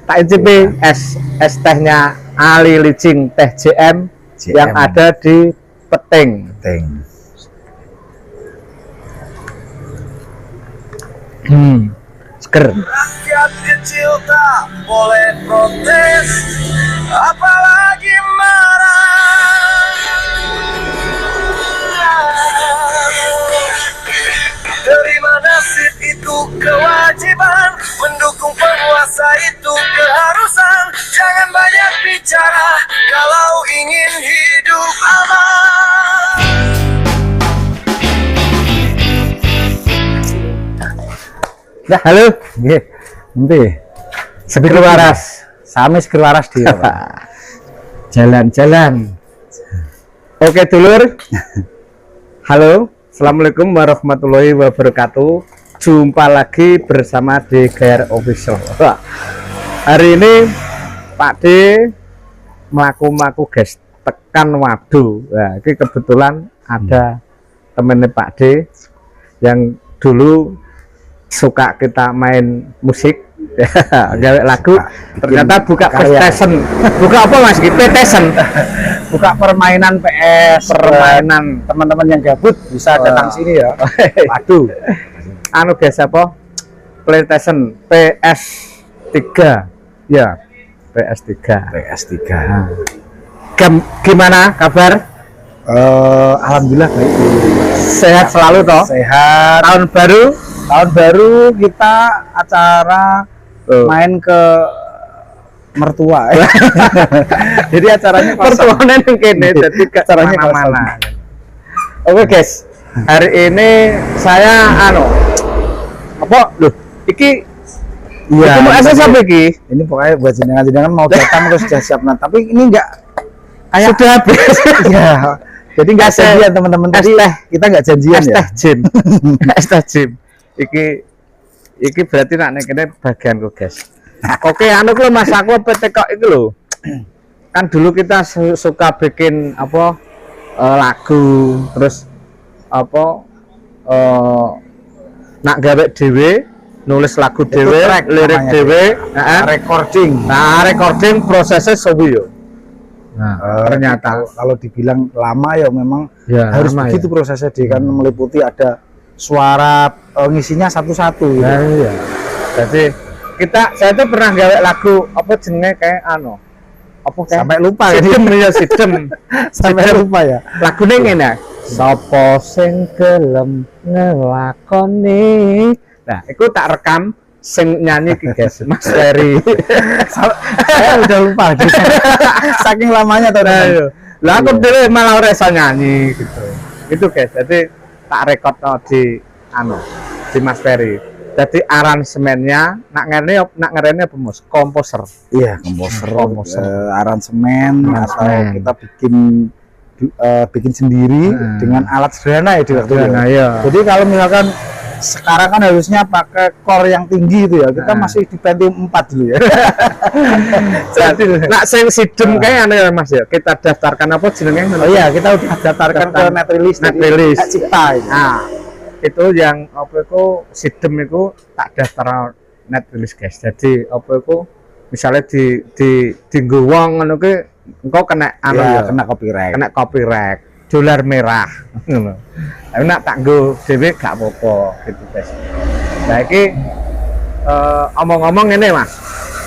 Tak icipi es tehnya Ali Licing teh JM yang ada di Peting. Seger. Rakyat kecil tak boleh protes, apalagi marah. Terima nasib itu kewajiban, mendukung penguasa itu keharusan. Jangan banyak bicara kalau ingin hidup aman. Nah, halo. Nggih. Endi? Seger waras. Sami seger waras dia. Jalan-jalan. Oke, dulur. Halo. Assalamualaikum warahmatullahi wabarakatuh. Jumpa lagi bersama DGR Official. Hari ini Pak D melaku guys, tekan wadu. Nah, ini kebetulan ada temennya Pak D yang dulu suka kita main musik, gawe lagu, ternyata buka PlayStation. Buka apa Mas? PlayStation. Buka permainan PS, permainan teman-teman yang gabut bisa datang sini ya. Waduh. Anu guys apa? PlayStation PS3. Ya, PS3. PS3. Nah. Gimana kabar? Alhamdulillah baik. Sehat selalu toh? Sehat. Tahun baru kita acara main ke mertua. Jadi acaranya Mertuanya yang kene, jadi acaranya mana-mana. Oke guys, hari ini saya apa? Loh, iki iya. itu mau SS apa iki? Ini pokoknya buat jenengan mau datang terus sudah siap. Nah, tapi ini enggak kayak Sudah habis. ya. Jadi enggak janjian teman-teman tadi. Kita enggak janjian ya. Es teh gym. Iki berarti nak nek kene bagianku, guys. Oke, ku Mas aku PTK iki lho. Kan dulu kita suka bikin apa lagu, terus apa nak gawe dhewe, nulis lagu dhewe, lirik dhewe, recording. Nah, recording prosesnya sobi yo. Nah, ternyata kalau dibilang lama ya memang ya, harus lama begitu ya. prosesnya kan meliputi ada suara ngisinya satu-satu gitu. Nah, iya. Jadi saya tuh pernah gawe lagu apa jenenge kayak apa kayak sampai lupa sidem ya sidem sampai lupa ya. Lagune ngene. Sapa sing gelem ngelakoni. Nah, itu tak rekam sing nyanyi ki guys, Mas Ferry. Saya udah lupa. Saking lamanya tuh. Lah aku dhewe malah ora iso nyanyi gitu. Itu guys. Jadi tak rekod di di Mas Ferry. Jadi aransemennya nak ngerene apa Mas? Komposer. Iya, komposer. Aransemen atau kita bikin sendiri dengan alat sederhana ya di waktu itu. Ya. Jadi kalau misalkan sekarang kan harusnya pakai core yang tinggi itu ya. Kita masih di Pentium 4 dulu ya. Jadi nak sing sidem kayak ya Mas ya. Kita daftarkan apa jenenge? Oh iya, kita udah daftarkan ke net release. Cipta ini. Nah, itu yang apa itu sidem itu tak daftar net release guys. Jadi apa itu misalnya di wong ngono ki engko kena kena copyright. Kena copyright. Dolar merah ngono. Tapi nak tak nggo dhewe gak apa-apa gitu guys. Nah iki omong-omong ngene Mas.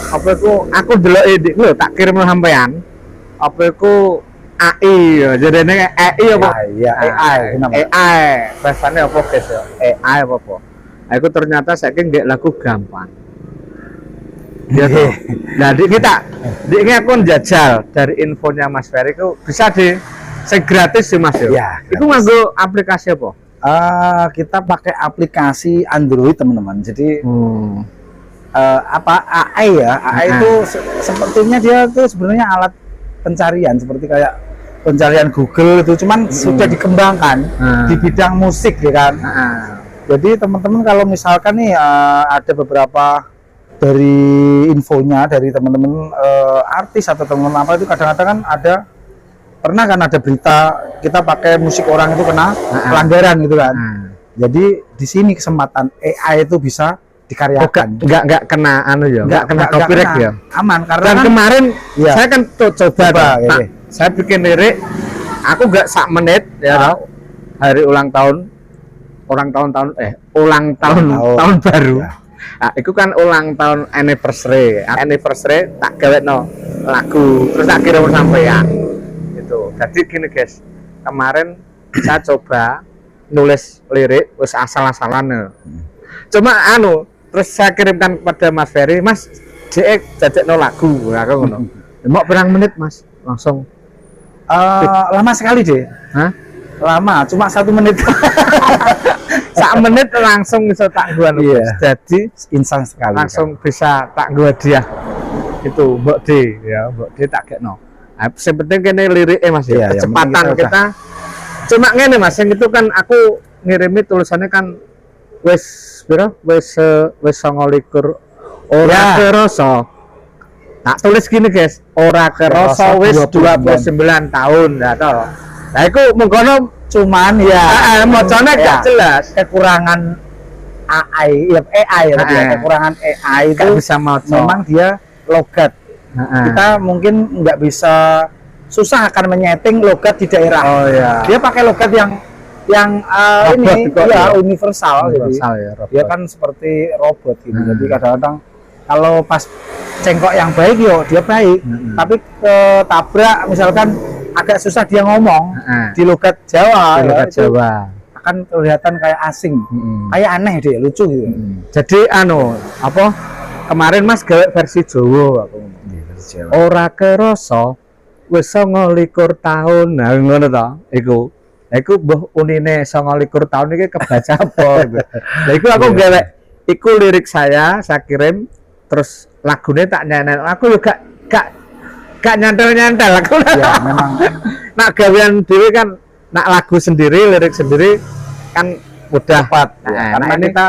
Apa iku aku delok dik lho tak kirim sampean. Apa iku AI ya. Jadine AI apa? Iya, AI. Bahasane apa guys ya? AI apa? Nah, iku ternyata saiki nggak lagu gampang. Ya toh. Nah, ini aku jajal dari infonya Mas Ferry itu bisa saya gratis sih Mas ya. Iya, itu nganggo aplikasi apa? Kita pakai aplikasi Android teman-teman. Jadi AI ya? AI itu sepertinya dia itu sebenarnya alat pencarian seperti kayak pencarian Google itu, cuman sudah dikembangkan di bidang musik ya kan. Jadi teman-teman kalau misalkan nih ada beberapa dari infonya dari teman-teman artis atau teman-teman apa itu kadang-kadang kan ada pernah kan ada berita kita pakai musik orang itu kena pelanggaran gitu kan. Jadi di sini kesempatan AI itu bisa dikaryakan. Enggak kena anu ya, enggak kena copyright ya. Aman karena Dan kan, kemarin iya. saya kan coba Oke. saya bikin lirik, aku enggak sak menit ya tau. Hari ulang tahun ulang tahun tahun baru. Ya. Nah, itu kan ulang tahun anniversary tak gawekno lagu terus tak kirim sampean. Itu. Jadi gini guys, kemarin saya coba nulis lirik wis asal-asalan. Cuma anu terus saya kirimkan kepada Mas Ferry, Mas jajekno lagu aku ngono. Mau berang menit Mas? Langsung lama sekali deh. hah? Lama, cuma 1 menit. 1 menit langsung bisa tak gua nulis. Iya. Jadi Instan sekali. langsung bisa tak gua hadiah. Itu Mbok D ya, Mbok D tak gekno. Nah, yang penting kene liriknya Mas ya. Iya, yang Kecepatan penting kita. Cuma ngene Mas, yang itu kan aku ngirimi tulisannya kan wis piro? Wis 29 ora Ya. kerasa. Tak tulis gini guys, ora kerasa wis 29 tahun ya toh. Nah iku mengkono Cuman ya mocone ya, gak jelas. kekurangan AI ya berarti ya. Kekurangan AI Gak itu bisa maca. memang dia logat. Heeh. Kita mungkin nggak bisa, susah akan menyeting logat di daerah. Oh ya. Dia pakai logat yang Robot ini kok, ya ya. universal, Universal jadi ya, robot. dia kan seperti robot gitu. Hmm. Jadi kadang-kadang kalau pas cengkok yang baik yo dia baik, tapi ketabrak misalkan agak susah dia ngomong di logat Jawa, Di logat ya, itu Jawa. akan kelihatan kayak asing, kayak aneh deh, lucu gitu. Jadi anu apa? Kemarin Mas gawe versi Jawa aku. Ora kerasa wis 29 tahun. Nah ngono to. Iku mbah unine 29 tahun iki kebaca apa gitu. Lah iku aku gawe iku lirik saya kirim terus lagune tak nyanyi. Aku yo gak nyantel aku. Ya memang Nak gawean dhewe kan nak lagu sendiri, lirik sendiri kan mudah. tepat ya, Nah, karena ini kita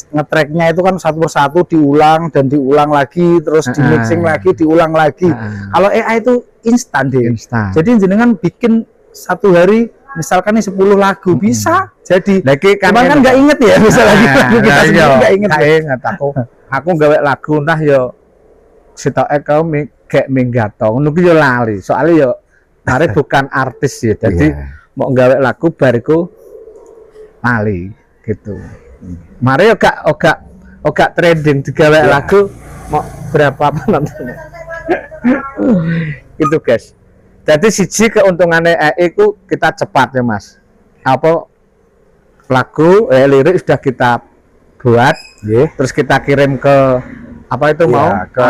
ngetracknya itu kan satu persatu diulang dan diulang lagi, terus di mixing lagi, diulang lagi. Kalau AI itu instan deh. instan. Jadi jenengan bikin satu hari misalkan nih 10 lagu bisa jadi. Lagi kan Cuman kan nggak inget ya misalnya lagu kita sendiri nggak inget. Gak inget aku gawe lagu entah yo sitoke kau kayak minggato ngono ki yo lali. Soalnya yo mari bukan artis ya. Jadi mau gawe lagu bariku lali gitu. Mari yo gak trending digawe lagu mau berapa penonton. Itu guys. Jadi siji keuntungannya AI ku kita cepat ya Mas. Apa lagu lirik sudah kita buat, terus kita kirim ke apa itu mau ke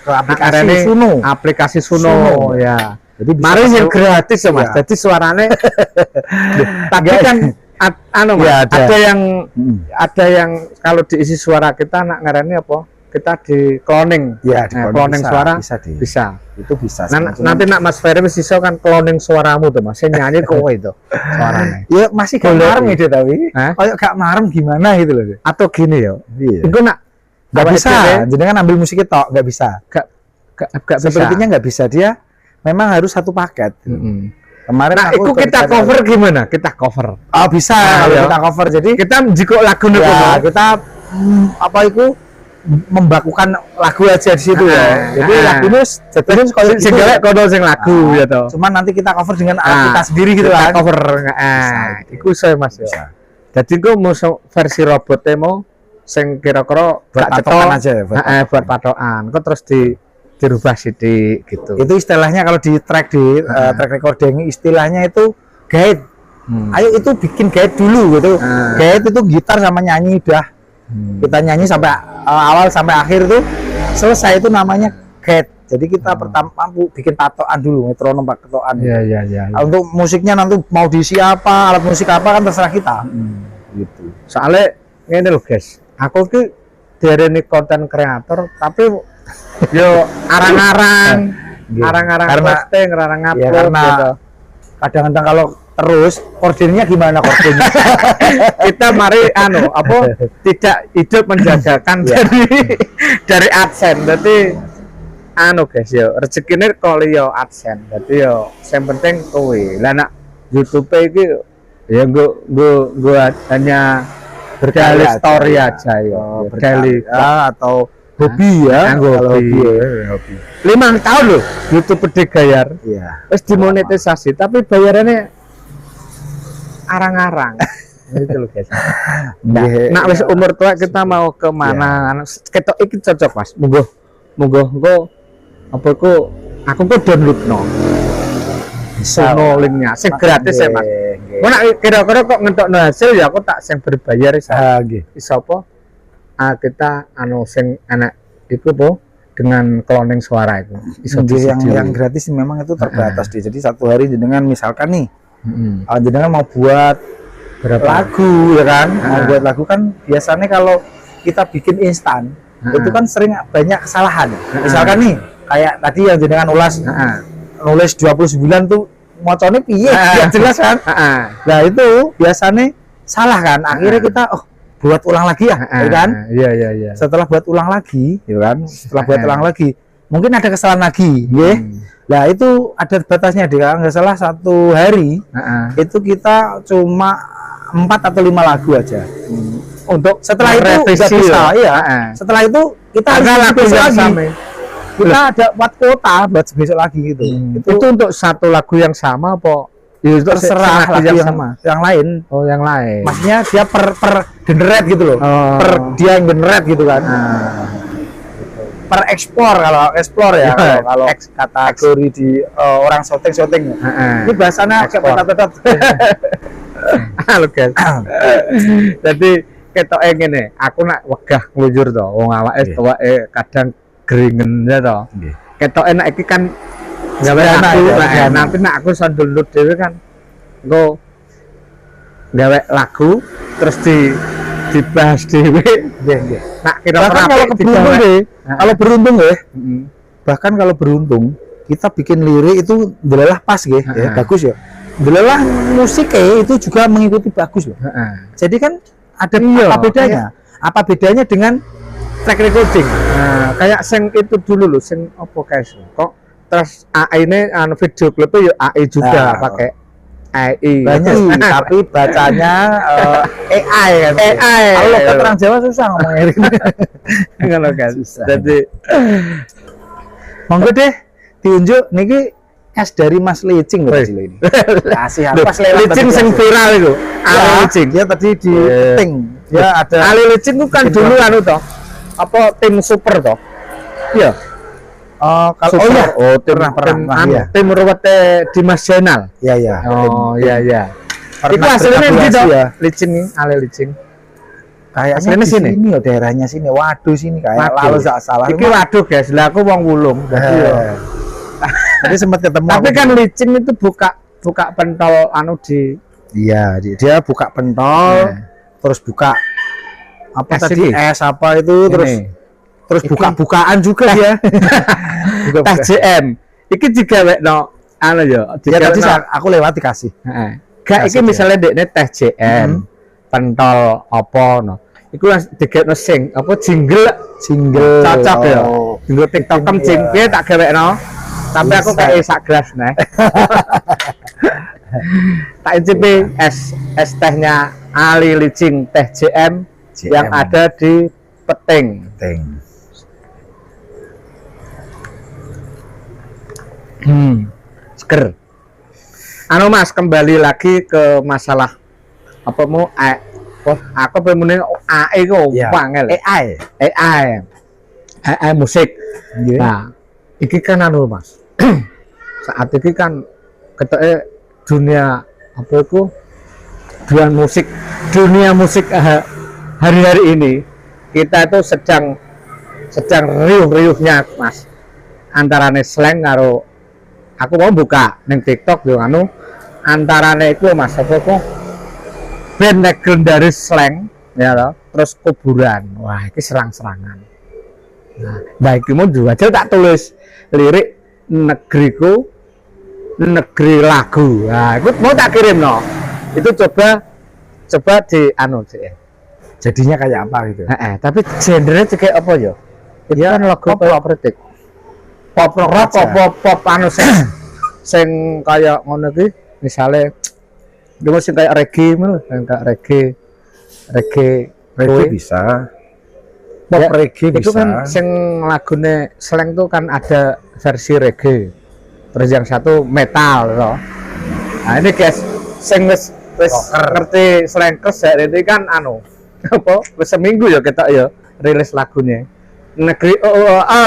aplikasi ini, Suno. aplikasi Suno, ya. Jadi bisa Mari yang gratis ya Mas. Jadi suaranya tapi kan anu Mas, Ya, ada yang kalau diisi suara kita nak ngarani apa? Kita di cloning. Ya, di cloning bisa, suara bisa. Itu bisa. Nanti nak Mas Ferry wis iso kan cloning suaramu tuh Mas. Saya nyanyi kowe itu suaranya. Ya masih gak Boleh. marem itu tapi. Hah? Kayak gak marem gimana gitu loh. Atau gini ya. Iya. Iku nak Gak awake bisa. dhewe Jenengan ambil musiknya tok, gak bisa. gak bisa. Sepertinya nggak bisa, dia memang harus satu paket. Kemarin Nah, aku itu kita berbicara- cover gimana? Kita cover. Oh bisa, Nah, kalau ya. kita cover. Jadi Kita jiko lagu nih ya, kita apa itu membakukan lagu aja di situ ya. Jadi lagunya jadinya kalau sing gawe kono sing lagu ya toh. Cuman nanti kita cover dengan Ah, kita sendiri gitu kita kan. cover. Bisa. Iku saya Mas ya. Bisa. Jadi gue mau versi robotnya mau sing kira-kira Buat gak patokan cetha, aja ya, buat buat patokan. Kok terus dirubah sidik gitu. Itu istilahnya kalau di track track recording istilahnya itu guide. Ayo itu bikin guide dulu gitu. Guide itu gitar sama nyanyi udah. Kita nyanyi sampai awal sampai akhir tuh selesai, itu namanya guide. Jadi kita pertama bikin patokan dulu, metronom patokan. Iya. Untuk musiknya nanti mau diisi apa, alat musik apa kan terserah kita. Gitu. Soalnya ini loh guys, aku ki dari konten kreator tapi yo arang-arang Karena- posting, arang Ya, upload karena gitu. kadang-kadang kalau terus koordinnya gimana koordinnya? Kita mari apa tidak hidup menjagakan dari AdSense. Berarti guys yo rezekine kok yo AdSense. Berarti yo yang penting kowe. Lah nak YouTube iki ya gua hanya berdaily aja. story aja ya. Daily atau hobi ya. Kalau hobi. hobi. 5 tahun loh YouTube digayar. Iya. Wis dimonetisasi tapi bayarannya arang-arang. Itu loh guys. Nah, wis umur tua kita mau ke mana? Ketok iki cocok Mas. Monggo engko apa ku aku kok download no. Sono linknya sing gratis ya Mas. Kok nak kira-kira kok ngentokno hasil ya aku tak sing berbayar Nggih. iso apa? Kita sing anak itu po dengan cloning suara itu. Iso yang gratis memang itu terbatas dia. Jadi satu hari jenengan misalkan nih jenengan mau buat berapa lagu ya kan, mau buat lagu kan biasanya kalau kita bikin instan itu kan sering banyak kesalahan. Misalkan nih kayak tadi yang jenengan nulis 29 tuh moconnya piye ya jelas kan. Nah itu biasanya salah kan, akhirnya kita buat ulang lagi ya kan. Iya. Setelah buat ulang lagi ya kan, setelah buat ulang lagi mungkin ada kesalahan lagi ya. Nah itu ada batasnya deh, kalau nggak salah satu hari itu kita cuma 4 atau 5 lagu aja. Untuk setelah itu nggak bisa, iya. Setelah itu kita harus lagu lagi. Kita ada 4 kuota buat besok lagi gitu. Itu untuk satu lagu yang sama apa? Ya, terserah lagu yang sama. Yang lain. Oh, yang lain. Maksudnya dia per generate gitu loh. Per dia yang generate gitu kan. Per ekspor kalau explore ya. Kalau kategori di orang syuting. Ini bahasanya kayak peta-peta. Halo guys. Jadi ketoke ngene, aku nak wegah nglujur to, wong awake kadang geringen ya to. Ketoke nek iki kan gawe aku nanti nek aku iso download dhewe kan engko gawe lagu terus dibahas dhewe. Nggih. Nak kira-kira kalau beruntung ya. Bahkan kalau beruntung kita bikin lirik itu delalah pas ya, bagus ya. Delalah musiknya itu juga mengikuti bagus loh. Jadi kan ada apa bedanya? Apa bedanya dengan track recording? Kayak sing itu dulu loh, sing apa guys? Kok terus AI ini video klipnya ya AI juga pakai AI. Banyak sih, tapi bacanya AI kan. AI. Kalau keterangan Jawa susah ngomongnya. Kalau kan. Jadi monggo deh diunjuk niki es dari Mas Licing loh ini. Kasih apa Licing sing viral itu. Ali Licing. Dia tadi di peting. Ya ada. Ali Licing itu kan dulu anu toh. Apa tim super toh? Iya. Kalau tim ruwete Dimas Jenal. Iya. Oh iya. Itu hasilnya gitu ya. Licing nih, Ali Licing. Kayaknya di sini ya daerahnya sini. Waduh sini kayak lalu salah. Iki waduh guys, lah aku wong Wulung. Jadi sempat ketemu. Tapi kan Licing itu buka pentol anu di. Iya, dia buka pentol, terus buka apa tadi es apa itu, terus buka-bukaan juga dia. Teh JM. Iki digawekno anu ya. Ya tadi aku lewat dikasih. Gak iki misalnya dekne teh JM, pentol apa no. Iku digawekno sing apa jingle cocok ya. Jingle TikTok kencing piye tak gawekno. Tapi aku kayak sak gelas nih. Tak icipi es tehnya Ali Licing teh JM yang ada di Peting. Seger. Anu Mas, kembali lagi ke masalah apa mau aku pengen AI kok panggil AI musik. Nah, iki kan anu Mas. Saat ini kan ketoknya dunia apa itu dunia musik hari-hari ini kita itu sedang riuh-riuhnya Mas, antarane slang karo aku mau buka neng TikTok yo anu antarane itu Mas apa kok band legendaris slang ya loh, terus kuburan. Wah ini serang-serangan. Nah iki mau juga tak tulis lirik negeriku negeri lagu. Nah itu mau tak kirim no, itu coba di anu sih. Jadinya kayak apa gitu? Tapi genrenya kayak apa ya? Itu kan lagu politik, pop rock, pop anu sing kayak ngono ki, misalnya dia sing kayak reggae malah, kayak reggae reggae bisa, pop Ya, reggae itu bisa. kan sing lagune Slank tuh kan ada versi reggae, terus yang satu metal loh. Nah ini guys, sing wis ngerti Slankers hari ini kan anu apa wis seminggu ya kita ya rilis lagunya negeri OOA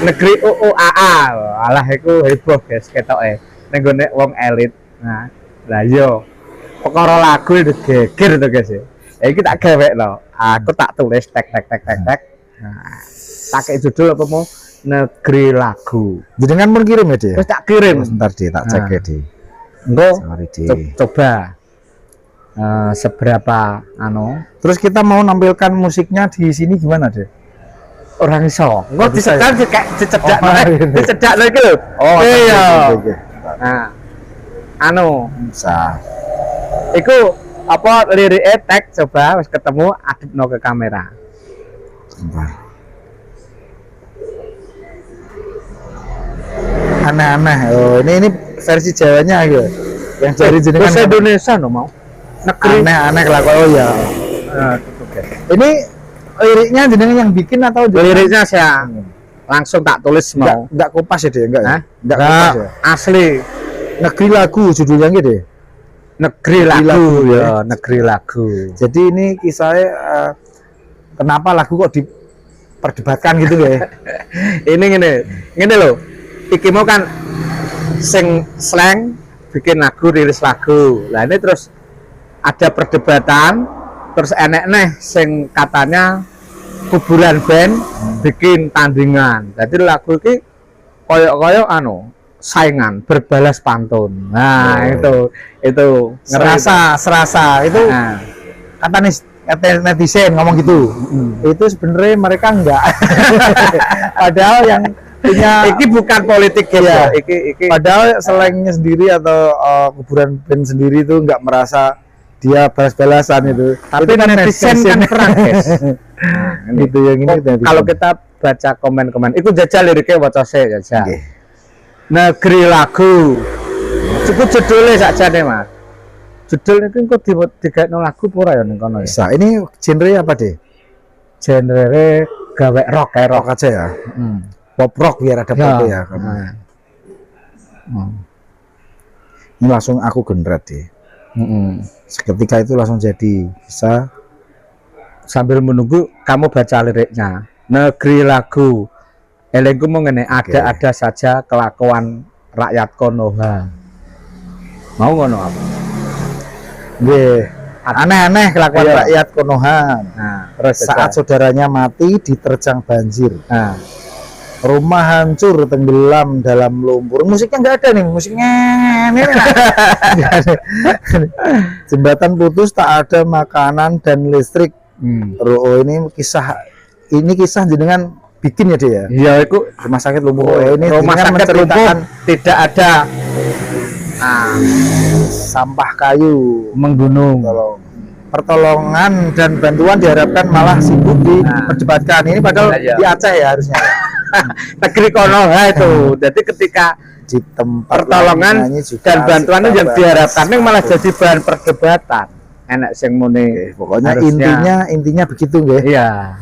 negeri OOAA alah iku heboh guys ketoke ning gone wong elit. Nah lah yo perkara lagu itu geger to guys ya iki tak gawe no aku tak tulis tek. Nah tak kayak judul apa mau negeri lagu Jenengan pun kirim ya dia. terus tak kirim Sebentar deh, tak cek ya di. engko Sorry di. coba seberapa anu Terus kita mau nampilkan musiknya di sini gimana deh? orang iso engko Oh, bisa disetel kayak dicedak dicedak lagi lho iya oke. nah anu Bisa. iku apa liriknya tag coba wis ketemu adepno ke kamera Sebentar. Aneh-aneh. Oh, ini versi Jawanya gitu. Yang dari jenengan bahasa Indonesia no mau negeri aneh-aneh kelakuan. Oh ya. nah, gitu, guys. Ini liriknya jenengan yang bikin atau jenengan? liriknya saya langsung tak tulis mau Enggak kopas ya deh, enggak ya? Hah? Enggak Nah, kopas ya. asli Negeri lagu judulnya gitu deh. negeri Negeri lagu lagu, ya negeri lagu Jadi ini kisahnya kenapa lagu kok diperdebatkan gitu ya? ini gini loh iki mau kan sing Slank bikin lagu rilis lagu lah ini terus ada perdebatan terus enek nih sing katanya kuburan band bikin tandingan jadi lagu ini koyok anu saingan berbalas pantun nah itu Serasa itu nah, kata netizen ngomong gitu. Itu sebenarnya mereka enggak. Padahal yang punya iki bukan politik Iya. ya iki padahal Slangnya sendiri atau kuburan band sendiri itu enggak merasa dia balas-balasan itu. tapi Itu kan netizen kan perang guys Gitu yang ini netizen. kalau kita baca komen-komen itu jajal liriknya waca saya jajal Oke. negeri lagu cukup judulnya saja nih mas judul itu kok digawe lagu pura ya ning kono ya Bisa. Ini genre apa deh? genre gawe rock kayak rock Rock aja ya. Pop rock biar ada ya. pop ya. Nah. Ini langsung aku gendrat deh. Seketika itu langsung jadi bisa. Sambil menunggu kamu baca liriknya negeri lagu elengku mau ngene ada saja kelakuan rakyat Konoha mau ngono apa Nggih. Aneh-aneh kelakuan Iya. rakyat Konoha. nah terus Saat saudaranya mati diterjang banjir. nah Rumah hancur tenggelam dalam lumpur. Musiknya nggak ada nih, musiknya ini nggak ada. Jembatan putus, tak ada makanan dan listrik. Oh, ini kisah jenengan bikin ya dia. iya itu Rumah sakit lumpuh. Oh, ini rumah jenengan sakit lumpuh menceritakan tidak ada sampah kayu. menggunung Pertolongan dan bantuan diharapkan malah sibuk diperdebatkan. Ini padahal Iya. di Aceh ya harusnya. negeri Konoha itu jadi ketika Di tempat pertolongan lainnya juga dan bantuan yang sekitar diharapkan ini malah batas. jadi bahan perdebatan enak sing muni Oke, pokoknya harusnya- intinya begitu nggih. iya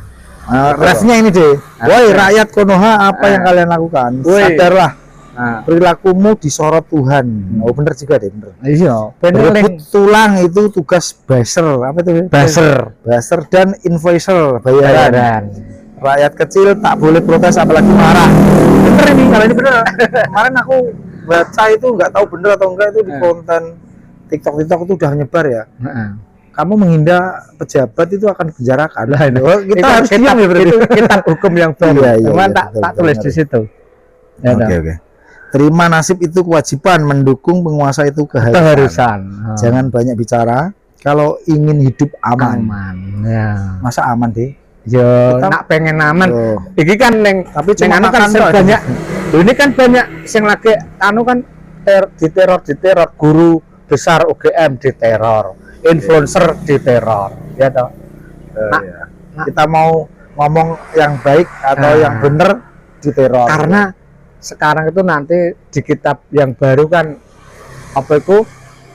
Refnya ini deh. Woi Harusnya. rakyat Konoha, apa yang kalian lakukan? Woi. Sadarlah, nah, perilakumu disorot Tuhan. Oh bener juga deh, bener. iya Berebut tulang itu tugas buzzer. Apa itu? Buzzer dan invoicer bayaran. bayaran Rakyat kecil tak boleh protes apalagi marah. Bener ini, kalau ini bener. Kemarin aku baca itu nggak tahu bener atau enggak itu di konten TikTok itu udah nyebar ya. Kamu menghina pejabat itu akan penjarakan. Lah, itu. Oh, kita Itu harus diam ya berarti. itu kitab hukum yang baru Iya, iya, cuman iya, tak betul, tulis betul. di situ ya, Oke, dah. oke. Terima nasib itu kewajiban, mendukung penguasa itu keharusan. keharusan Jangan banyak bicara kalau ingin hidup aman. aman ya Masa aman deh? yo Kita- nak pengen aman Loh. iki kan neng Tapi neng cuma anu kan makan sing tok. banyak ini kan banyak sing lagi anu kan diteror guru besar UGM diteror influencer diteror ya toh Nah, Iya. Kita mau ngomong yang baik atau Nah. yang bener diteror. karena sekarang itu nanti di kitab yang baru kan apa itu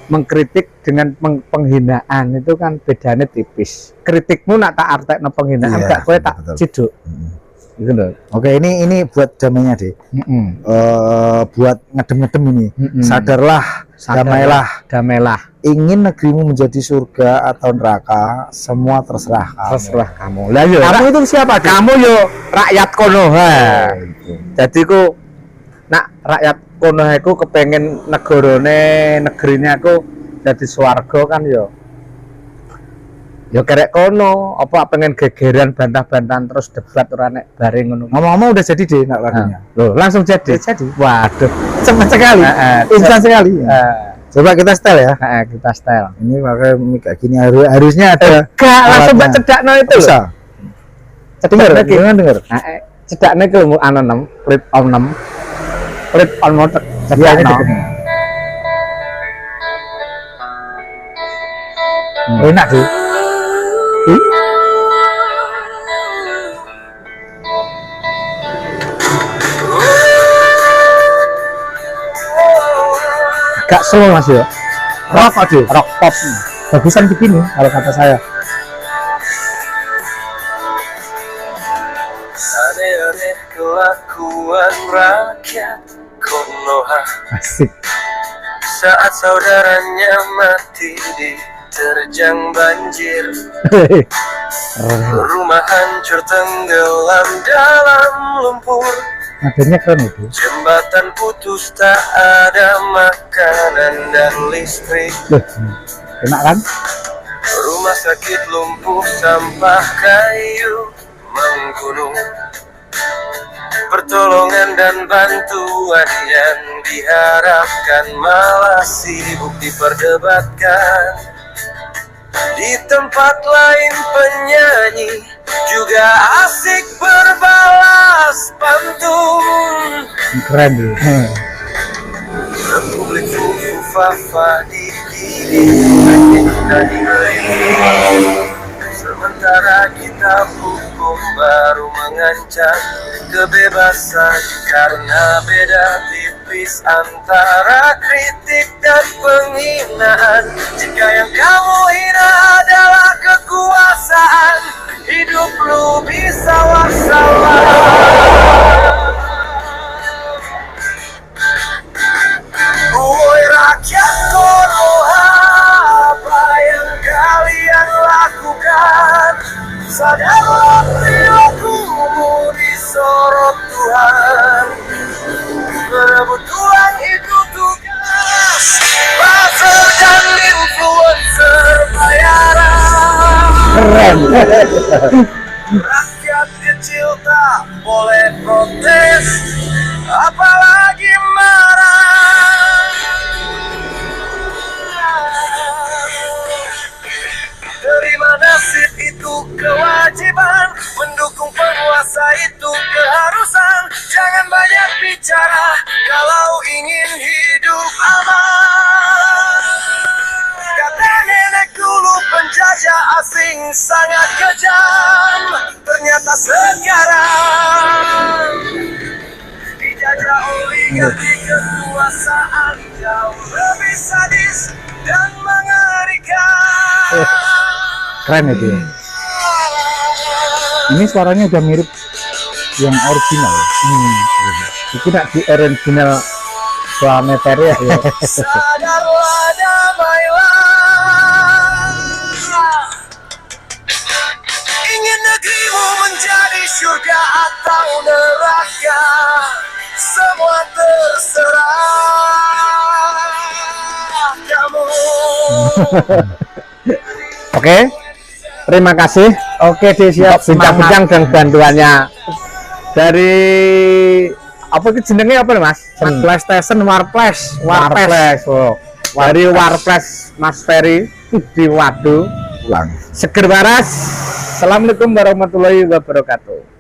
mengkritik dengan penghinaan itu kan bedanya tipis. Kritikmu nak tak artekno penghinaan, Iya, gak kowe tak betul. ciduk. Gitu loh. Oke, ini buat damainya deh. Buat ngedem-ngedem ini. Sadarlah, damailah. Ingin negerimu menjadi surga atau neraka, semua terserah kamu. Terserah kamu. Lah yo, Kamu itu siapa? Dek? kamu yo rakyat Konoha. Gitu. Jadi ku nak rakyat Konoha ku kepengen negerinya aku jadi swarga kan yo. Yo kerek kono, apa pengen gegeran bantah-bantahan terus debat ora nek bareng ngono. Ngomong-ngomong udah jadi deh nak lagunya. Loh, langsung jadi. Udah jadi. Waduh. Cepat sekali. Instan sekali. Coba kita setel ya. Kita style. Ini pakai mic kayak gini harusnya ada. Enggak, langsung mbak alatnya. cedakno itu. Bisa. Dengar, Cedakno iki. jangan dengar. Cedakno iki lho anu 6, flip on 6. Flip on mau Iya, ini cedakno. deket. Enak deh. Agak slow Mas yo. Rock aduh. Rock pop. Bagusan begini kalau kata saya. Aneh-aneh kelakuan rakyat Konoha Asik. saat saudaranya mati diterjang banjir. Rumah hancur tenggelam dalam lumpur. Nadanya keren itu. Jembatan putus tak ada makanan dan listrik. Loh, enak kan? Rumah sakit lumpuh, sampah kayu menggunung. Pertolongan dan bantuan yang diharapkan malah sibuk diperdebatkan. Di tempat lain penyanyi juga asik berbalas pantun. Keren tuh. Republik Fufu Fafa dikirim dari melingkung. Sementara kita hukum baru mengancam kebebasan karena beda tipis antara kritik dan penghinaan. Jika yang kamu hina adalah kekuasaan, hidup lu bisa wassalam. Woi rakyat Konoha, apa yang kalian lakukan? Sadarlah perilakumu disorot Tuhan. Berebut uang itu tugas buzzer dan influencer bayaran. Keren. Rakyat kecil tak boleh protes, apalagi marah. Terima nasib itu kewajiban, mendukung penguasa itu keharusan. Jangan banyak bicara kalau ingin hidup aman. Kata nenek dulu penjajah asing sangat kejam, ternyata sekarang dijajah oligarki kekuasaan jauh lebih sadis dan mengerikan. Keren itu. Ya. Ini suaranya udah mirip yang original. Iki nak di original suami Terry ya. Sadarlah, damailah. Ingin negerimu menjadi surga atau neraka, semua terserah kamu. Oke. Terima kasih. Oke deh, siap. Bincang-bincang dan bantuannya dari apa itu jenenge apa nih Mas? PlayStation Warplash. Warplash. Oh. Dari Warplash Mas Ferry di Wado. Pulang. Seger waras. Assalamualaikum warahmatullahi wabarakatuh.